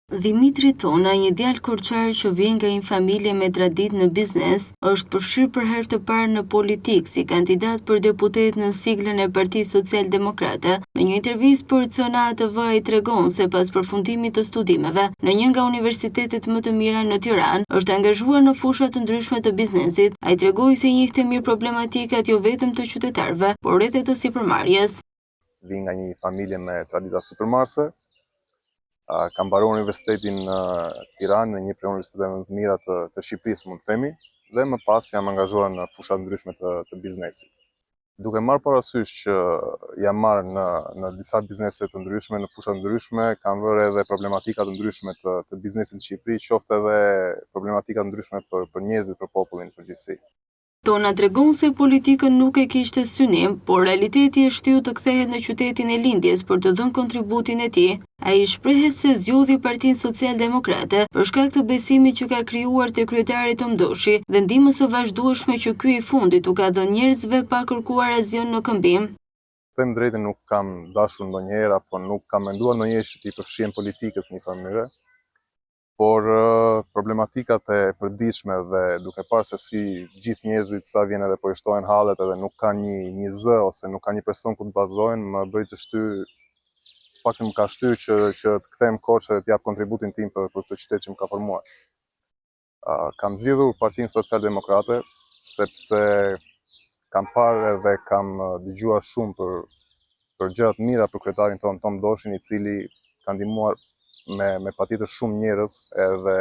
Dimitri Tona, një djalë korçar që vjen nga një familje me traditë në biznes, është përfshirë për herë të parë në politikë si kandidat për deputet në siglën e Partisë Social-Demokrate. Në një intervistë për CNA TV ai tregon se pas përfundimit të studimeve në një nga universitetet më të mira në Tiranë, është angazhuar në fusha të ndryshme të biznesit. Ai tregoi se njihte mirë problematikat jo vetëm të qytetarëve, por edhe të sipërmarrjes. Vi nga një familje me tradita sipërmarrëse. Kam mbaruar universitetin në Tiranë, në një prej universiteteve më të mira të Shqipërisë, mund të themi, dhe më pas jam angazhuar në fusha ndryshme të biznesit. Duke marrë parasysh që jam marrë në disa biznese të ndryshme, në fusha ndryshme, kam vërë edhe problematika të ndryshme të biznesit në Shqipëri, qoftë edhe problematika të ndryshme për njerëzit, për popullin përgjithësi. Tona tregon se politikën nuk e kishte synim, por realiteti e shtyu të kthehet në qytetin e lindjes për të dhënë kontributin e tij. Ai shprehet se zgjodhi Partinë Social-Demokrate për shkak të besimit që ka krijuar te kryetari Tom Doshi dhe ndihmës së vazhdueshme që ky i fundit u ka dhënë njerëzve pa kërkuar asgjë në këmbim. Them drejtën, nuk kam dashur ndonjëherë apo nuk kam menduar ndonjëherë që t'i përfshihem politikës në një farë mënyrë. Por problematikat e përditshme dhe duke parë se si gjithë njerëzit sa vjen edhe po i shtojnë hallet edhe nuk kanë një zë ose nuk kanë një person ku të bazohen, më bëri të më ka shtyr që të kthem koç dhe të jap kontributin tim për këtë qytet që më ka formuar. Kam zgjedhur Partinë Social-Demokrate sepse kam parë dhe kam dëgjuar shumë për gjëra të mira për kryetarin ton Tom Doshin, i cili ka ndihmuar me patjetër shumë njerëz edhe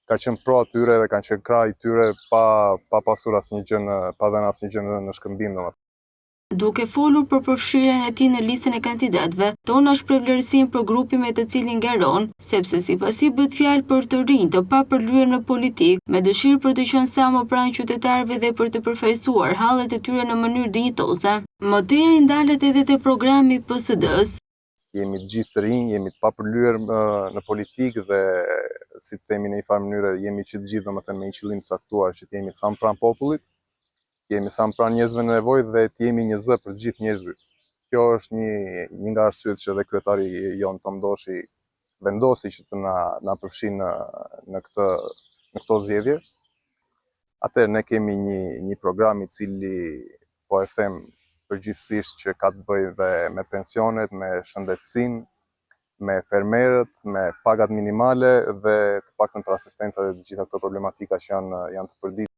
ka qenë pro atyre dhe kanë qenë krah i tyre pa pasur asnjë gjë pa dhënë asnjë gjë në shkëmbim domethënë. Duke folur për përfshirjen e tij në listën e kandidatëve, Tona shpreh vlerësinë për grupin me të cilin ngaron, sepse sipas tij bëhet fjalë për të rinj të papërlyer në politikë, me dëshirë për të qenë sa më pranë qytetarëve dhe për të përfaqësuar hallet e tyre në mënyrë dinjitoze. Modeja i ndalet edhe te programi i PSD-s. Jemi të gjithë të rinj, jemi të papërlyer në politikë dhe si të themi në një farë mënyrë jemi që të gjithë domethënë me një qëllim të caktuar që të jemi sa më pranë popullit, jemi sa më pranë njerëzve në nevojë dhe të jemi një zë për të gjithë njerëzit. Kjo është një nga arsyet që edhe kryetari jon Tom Doshi vendosi që të na përfshin në këto zgjedhje. Atëherë ne kemi një program i cili po e them përgjithsisht që ka të bëjë dhe me pensionet, me shëndetësinë, me fermerët, me pagat minimale dhe të paktën për asistenca dhe të gjitha këto problematika që janë të përditur.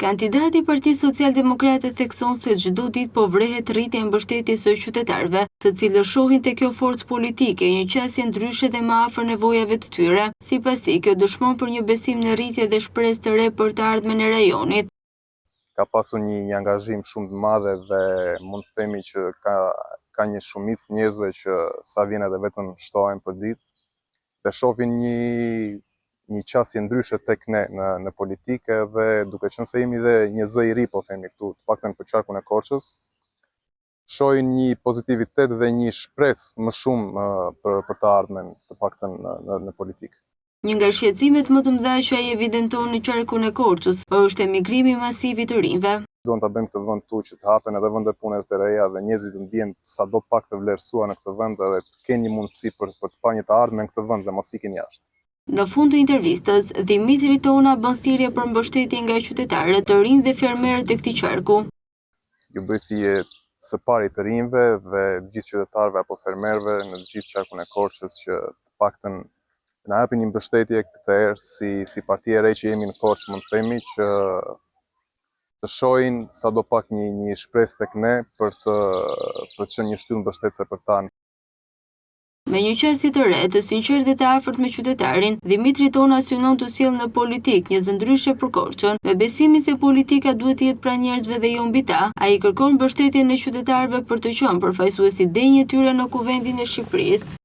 Kandidati i Partisë Social-Demokrate thekson se çdo ditë po vrehet rritja e mbështetjes së qytetarëve, të cilët shohin te kjo forcë politike një qasje ndryshe dhe më afër nevojave të tyre. Sipas tij, kjo dëshmon për një besim në rritje dhe shpresë të re për të ardhmen e rajonit. Ka pasur një angazhim shumë të madhe dhe mund të themi që ka një shumicë njerëzve që sa vjen edhe vetëm shtohen për ditë dhe shohin një qasje ndryshe tek ne në politikë dhe duke qenë se jemi dhe një zë i ri, po themi këtu, të paktën për qarkun e Korçës, shohin një pozitivitet dhe një shpresë më shumë për të ardhmen, të paktën në politikë. Një nga shqetësimet më të mëdha që ai evidenton në qarkun e Korçës është emigrimi masiv i të rinjve. Duam ta bëjmë këtë vend tu që të hapen edhe vende pune të reja dhe njerëzit të ndjehen sadopak të vlerësuar në këtë vend dhe të kenë një mundësi për të parë një të ardhmen në këtë vend dhe mos ikin jashtë. Në fund të intervistës, Dimitri Tona bën thirrje për mbështetje nga qytetarët të rinj dhe fermerët e këtij qarku. Ju bëj thirrje së pari të rinjve dhe të gjithë qytetarëve apo fermerëve në të gjithë qarkun e Korçës që të paktën na japin një mbështetje këtë herë si parti e re që jemi në Korçë, mund të themi që të shohin sadopak një shpresë tek ne për të qenë një shtyllë mbështetëse për ta. Me një qasje të re, të sinqertë dhe të afërt me qytetarin, Dimitri Tona synon të sjellë në politikë një zë ndryshe për Korçën, me besimin se politika duhet të jetë pranë njerëzve dhe jo mbi ta. Ai kërkon mbështetjen e qytetarëve për të qenë përfaqësues i denjë tyre në Kuvendin e Shqipërisë.